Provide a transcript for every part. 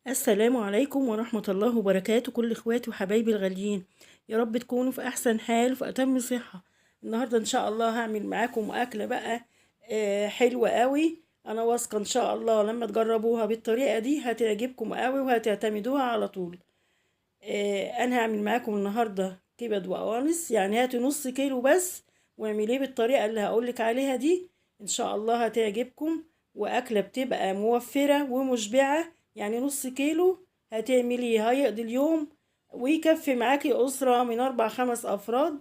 السلام عليكم ورحمة الله وبركاته، كل اخواتي وحبايبي الغاليين. يا رب تكونوا في احسن حال وفي اتم صحة. النهاردة ان شاء الله هعمل معاكم اكلة بقى حلوة قوي. انا واثقة ان شاء الله لما تجربوها بالطريقة دي هتعجبكم قوي وهتعتمدوها على طول. انا هعمل معاكم النهاردة كبد وقوانص، يعني هاتي نص كيلو بس واعمليه بالطريقة اللي هقولك عليها دي. ان شاء الله هتعجبكم، واكلة بتبقى موفرة ومشبعة. يعني نص كيلو هتعمليه هيقضي اليوم ويكفي معاكي أسرة من 4 5 أفراد.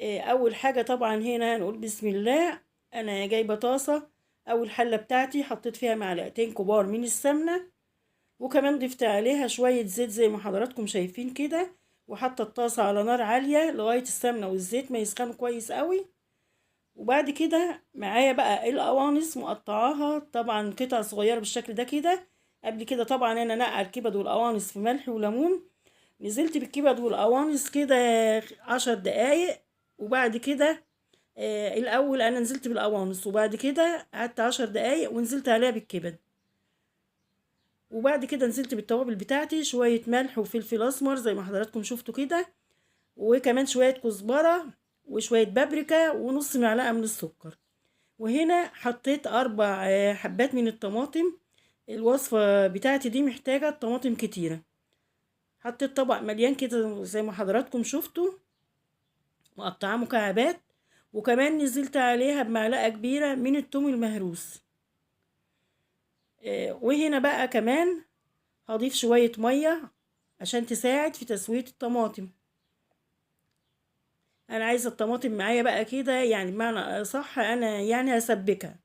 أول حاجة طبعا هنا هنقول بسم الله. أنا جايبة طاسة، أول حلة بتاعتي حطيت فيها معلقتين كبار من السمنة، وكمان ضفت عليها شوية زيت زي ما حضراتكم شايفين كده، وحاطة الطاسة على نار عالية لغاية السمنة والزيت ما يسخنوا كويس قوي. وبعد كده معايا بقى القوانص مقطعاها طبعا قطع صغيرة بالشكل ده كده. قبل كده طبعا انا نقع الكبد والقوانص في ملح وليمون. نزلت بالكبد والقوانص كده 10 دقايق. وبعد كده الاول انا نزلت بالقوانص وبعد كده قعدت 10 دقايق ونزلت عليها بالكبد. وبعد كده نزلت بالتوابل بتاعتي، شوية ملح وفلفل اسمر زي ما حضراتكم شفتوا كده، وكمان شوية كزبرة وشوية بابريكا ونص معلقة من السكر. وهنا حطيت 4 حبات من الطماطم. الوصفة بتاعتي دي محتاجة طماطم كتيرة. حطيت طبق مليان كده زي ما حضراتكم شفتوا، مقطعاه مكعبات. وكمان نزلت عليها بمعلقة كبيرة من الثوم المهروس. وهنا بقى كمان هضيف شوية مية عشان تساعد في تسوية الطماطم. انا عايزة الطماطم معايا بقى كده، يعني بمعنى صح انا يعني هسبكها،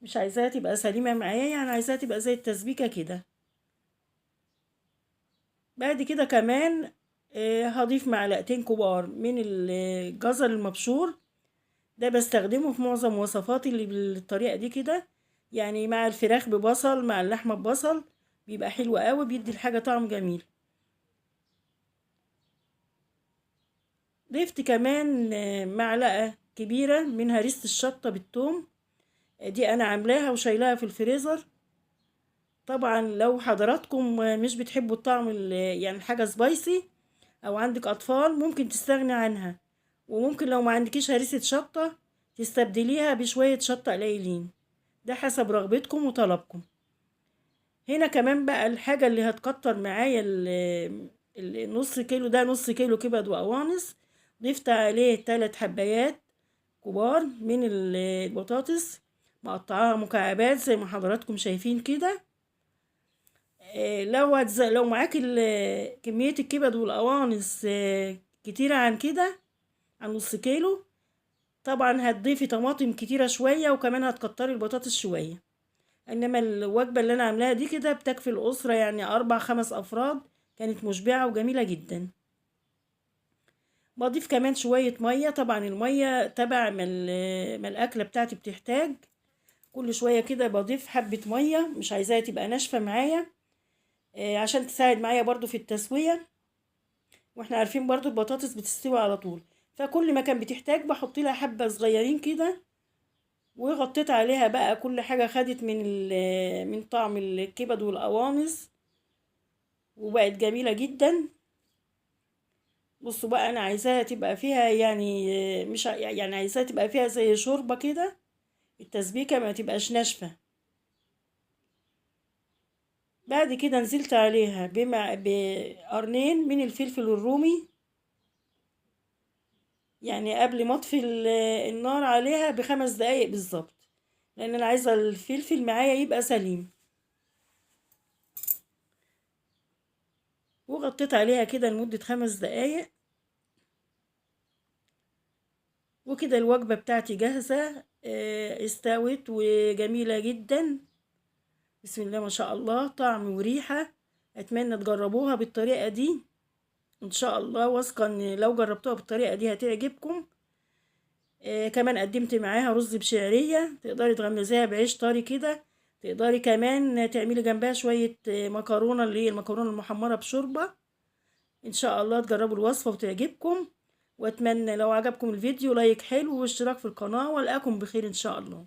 مش عايزاها تبقى سليمة معايا، يعني عايزاها تبقى زي التسبيكة كده. بعد كده كمان هضيف معلقتين كبار من الجزر المبشور. ده بستخدمه في معظم وصفاتي اللي بالطريقة دي كده، يعني مع الفراخ ببصل، مع اللحمة ببصل، بيبقى حلو قوي، بيدي الحاجة طعم جميل. ضفت كمان معلقة كبيرة من هريسة الشطة بالثوم. دي انا عاملاها وشايلاها في الفريزر. طبعا لو حضراتكم مش بتحبوا الطعم يعني الحاجة سبايسي، او عندك اطفال، ممكن تستغني عنها. وممكن لو ما عندكيش هريسة شطة تستبدليها بشوية شطة قليلين، ده حسب رغبتكم وطلبكم. هنا كمان بقى الحاجة اللي هتكتر معايا النص كيلو ده، نص كيلو كبد وقوانص. ضفت عليه 3 حبايات كبار من البطاطس، مقطعاها مكعبات زي ما حضراتكم شايفين كده. لو معاك كمية الكبد والقوانص كتيرة عن كده، عن نص كيلو، طبعا هتضيفي طماطم كتيرة شوية وكمان هتكتري البطاطس شوية. انما الوجبة اللي انا عاملاها دي كده بتكفي الاسرة، يعني 4 5 افراد. كانت مشبعة وجميلة جدا. بضيف كمان شوية مية، طبعا المية تبع ما الاكلة بتاعتي بتحتاج. كل شوية كده بضيف حبة مية، مش عايزاها تبقى ناشفة معايا، عشان تساعد معايا برضو في التسوية. واحنا عارفين برضو البطاطس بتستوي على طول، فكل ما كان بتحتاج بحط لها حبة صغيرين كده. وغطيت عليها بقى، كل حاجة خدت من طعم الكبد والقوانص، وبقت جميلة جدا. بصوا بقى، انا عايزاها تبقى فيها يعني مش يعني عايزاها تبقى فيها زي شوربة كده، التسبيكة ما تبقاش ناشفة. بعد كده نزلت عليها بقرنين من الفلفل الرومي، يعني قبل ما اطفي النار عليها ب5 دقايق بالظبط، لان انا عايزة الفلفل معايا يبقى سليم. وغطيت عليها كده لمدة 5 دقايق. وكده الوجبة بتاعتي جاهزة، استوت وجميلة جدا. بسم الله ما شاء الله، طعم وريحة. اتمنى تجربوها بالطريقة دي، ان شاء الله واثقة ان لو جربتوها بالطريقة دي هتعجبكم. كمان قدمت معاها رز بشعرية، تقدري تغمزيها بعيش طري كده. تقدري كمان تعملي جنبها شوية مكرونة، اللي هي المكرونة المحمرة بشوربة. ان شاء الله تجربوا الوصفة وتعجبكم. واتمنى لو عجبكم الفيديو لايك حلو واشتراك في القناة، والقاكم بخير ان شاء الله.